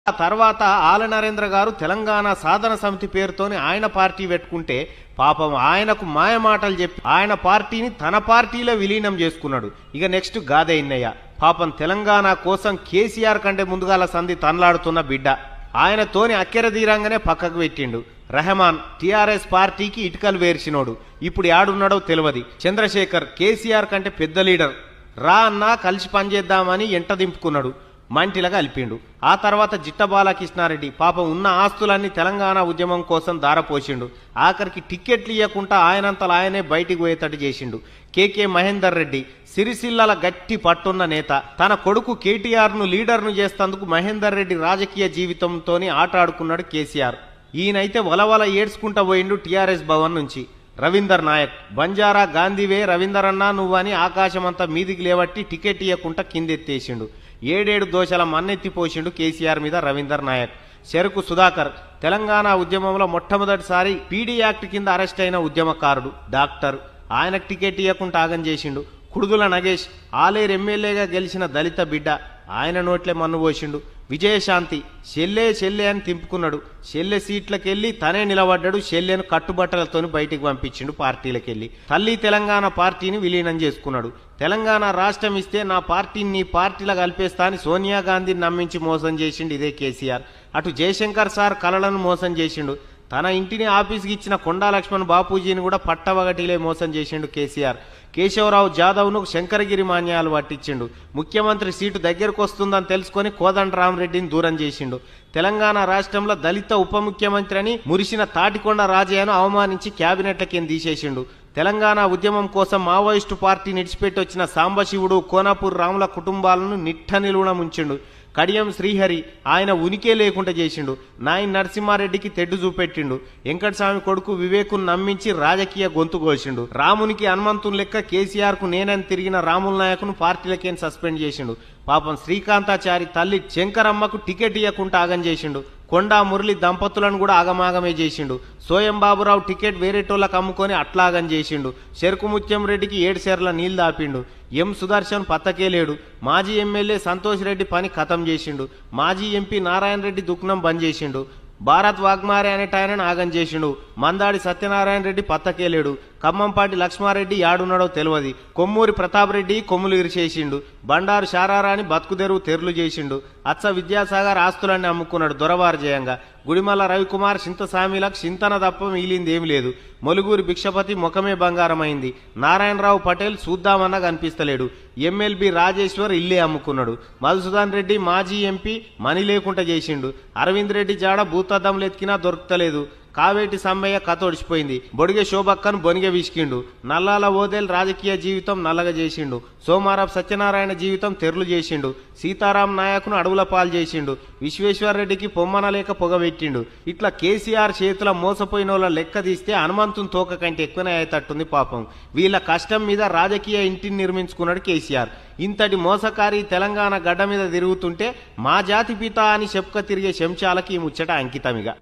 ఆ తర్వాత ఆల నరేంద్ర గారు తెలంగాణ సాధన సమితి పేరుతోని ఆయన పార్టీ పెట్టుకుంటే పాపం ఆయనకు మాయ మాటలు చెప్పి ఆయన పార్టీని తన పార్టీలో విలీనం చేసుకున్నాడు. ఇక నెక్స్ట్ గాదే ఇన్నయ్య పాపం తెలంగాణ కోసం కేసీఆర్ కంటే ముందుగాల సంధి తనలాడుతున్న బిడ్డ. ఆయనతోని అక్కెర తీరంగానే పక్కకు పెట్టిండు. రెహమాన్ టీఆర్ఎస్ పార్టీకి ఇటుకలు వేర్చినోడు, ఇప్పుడు యాడున్నాడో తెలియదు. చంద్రశేఖర్ కేసీఆర్ కంటే పెద్ద లీడర్, రా అన్నా కలిసి పనిచేద్దామని ఎంట దింపుకున్నాడు, మంటిలాగా అలిపిండు. ఆ తర్వాత జిట్ట బాలకృష్ణారెడ్డి పాపం ఉన్న ఆస్తులన్నీ తెలంగాణ ఉద్యమం కోసం దారపోసిండు. ఆఖరికి టిక్కెట్లు ఇవ్వకుండా ఆయనంతలో ఆయనే బయటికి పోయేటట్టు చేసిండు. కేకే మహేందర్ రెడ్డి సిరిసిల్లల గట్టి పట్టున్న నేత. తన కొడుకు కేటీఆర్ను లీడర్ను చేస్తేందుకు మహేందర్ రెడ్డి రాజకీయ జీవితంతోని ఆట ఆడుకున్నాడు కేసీఆర్. ఈయనైతే వలవల ఏడ్చుకుంటా పోయిండు టీఆర్ఎస్ భవన్ నుంచి. రవీందర్ నాయక్ బంజారా గాంధీవే రవీందర్ అన్నా నువ్వని ఆకాశమంతా మీదికి లేవట్టి టికెట్ ఇవ్వకుండా కిందెత్తేసిండు. 7 దోషాల మన్నెత్తిపోసిండు కేసీఆర్ మీద రవీందర్ నాయక్. చెరుకు సుధాకర్ తెలంగాణ ఉద్యమంలో మొట్టమొదటిసారి పీడీ యాక్ట్ కింద అరెస్ట్ అయిన ఉద్యమకారుడు, డాక్టర్. ఆయనకు టికెట్ ఇవ్వకుండా ఆగం చేసిండు. కుడుదుల నగేష్ ఆలేరు ఎమ్మెల్యేగా గెలిచిన దళిత బిడ్డ, ఆయన నోట్లే మన్ను పోసిండు. విజయశాంతి చెల్లె చెల్లె అని తింపుకున్నాడు. చెల్లె సీట్లకెళ్ళి తనే నిలబడ్డాడు. చెల్లెను కట్టుబట్టలతోని బయటికి పంపించిండు పార్టీలకెళ్ళి. తల్లి తెలంగాణ పార్టీని విలీనం చేసుకున్నాడు. తెలంగాణ రాష్ట్రం ఇస్తే నా పార్టీని నీ పార్టీలో కలిపేస్తా అని సోనియా గాంధీని నమ్మించి మోసం చేసిండు ఇదే కేసీఆర్. అటు జయశంకర్ సార్ కలలను మోసం చేసిండు. తన ఇంటిని ఆఫీస్కి ఇచ్చిన కొండా లక్ష్మణ్ బాపూజీని కూడా పట్టవగటిలే మోసం చేసిండు కేసీఆర్. కేశవరావు జాదవ్ను శంకరగిరి మాన్యాలు పట్టించిండు. ముఖ్యమంత్రి సీటు దగ్గరకు వస్తుందని తెలుసుకొని కోదండరామరెడ్డిని దూరం చేసిండు. తెలంగాణ రాష్ట్రంలో దళిత ఉప ముఖ్యమంత్రి అని మురిసిన తాటికొండ రాజయ్యను అవమానించి క్యాబినెట్లకేం తీసేసిండు. తెలంగాణ ఉద్యమం కోసం మావోయిస్టు పార్టీని ఇడిచిపెట్టి వచ్చిన సాంబశివుడు, కోనాపూర్ రాముల కుటుంబాలను నిట్ట నిలువున ముంచిండు. కడియం శ్రీహరి ఆయన ఉనికే లేకుండా చేసిండు. నాయన్ నరసింహారెడ్డికి తెడ్డు చూపెట్టిండు. వెంకటస్వామి కొడుకు వివేకును నమ్మించి రాజకీయ గొంతు కోసిండు. రామునికి హనుమంతుని లెక్క కేసీఆర్ కు నేనని తిరిగిన రాముల నాయకును పార్టీలకేం సస్పెండ్ చేసిండు. పాపం శ్రీకాంతాచారి తల్లి శంకరమ్మకు టికెట్ ఇవ్వకుండా ఆగం చేసిండు. కొండా మురళి దంపతులను కూడా ఆగమాగమే చేసిండు. సోయం బాబురావు టికెట్ వేరేటోళ్ళకు అమ్ముకొని అట్లాగం చేసిండు. చెరుకు ముత్యం రెడ్డికి 7 సేర్ల నీళ్లు దాపిండు. ఎం సుదర్శన్ పత్తకే లేడు. మాజీ ఎమ్మెల్యే సంతోష్ రెడ్డి పని ఖతం చేసిండు. మాజీ ఎంపీ నారాయణ రెడ్డి దుఃఖనం బంద్ చేసిండు. భారత్ వాగ్మారే అనేటాయనను ఆగం చేసిండు. మందాడి సత్యనారాయణ రెడ్డి పత్తకేలేడు. ఖమ్మంపాటి లక్ష్మారెడ్డి యాడున్నాడో తెలియదు. కొమ్మూరి ప్రతాప్ రెడ్డి కొమ్ములు ఇరిచేసిండు. బండారు శారారాని బతుకుదెరువు తెరులు చేసిండు. అచ్చ విద్యాసాగర్ ఆస్తులన్నీ అమ్ముకున్నాడు దొరవారు జయంగా. గుడిమల్ల రవికుమార్ చింతసామిలకు చింతన తప్ప మిగిలింది ఏమి లేదు. మొలుగూరి భిక్షపతి ముఖమే బంగారమైంది. నారాయణరావు పటేల్ చూద్దామన్నా కనిపిస్తలేడు. ఎమ్మెల్బీ రాజేశ్వర్ ఇల్లే అమ్ముకున్నాడు. మధుసూదన్ రెడ్డి మాజీ ఎంపీ మనీ లేకుండా చేసిండు. అరవింద్ రెడ్డి జాడ భూతద్దం ఎత్కినా దొరుకుతలేదు. కావేటి సమ్మయ్య కతోడిచిపోయింది. బొడిగె శోభక్కను బొనిగె విసికిండు. నల్లాల ఓదేల్ రాజకీయ జీవితం నల్లగా చేసిండు. సోమారావు సత్యనారాయణ జీవితం తెరులు చేసిండు. సీతారాం నాయకును అడవుల పాలు చేసిండు. విశ్వేశ్వరరెడ్డికి పొమ్మన లేక పొగబెట్టిండు. ఇట్లా కేసీఆర్ చేతుల మోసపోయిన వాళ్ళ లెక్క తీస్తే హనుమంతుని తోక కంటే ఎక్కువనే అయ్యేటట్టుంది పాపం. వీళ్ళ కష్టం మీద రాజకీయ ఇంటిని నిర్మించుకున్నాడు కేసీఆర్. ఇంతటి మోసకారి తెలంగాణ గడ్డ మీద తిరుగుతుంటే మా జాతి పిత అని చెప్పుక తిరిగే శంచాలకి ఈ ముచ్చట అంకితమిగా.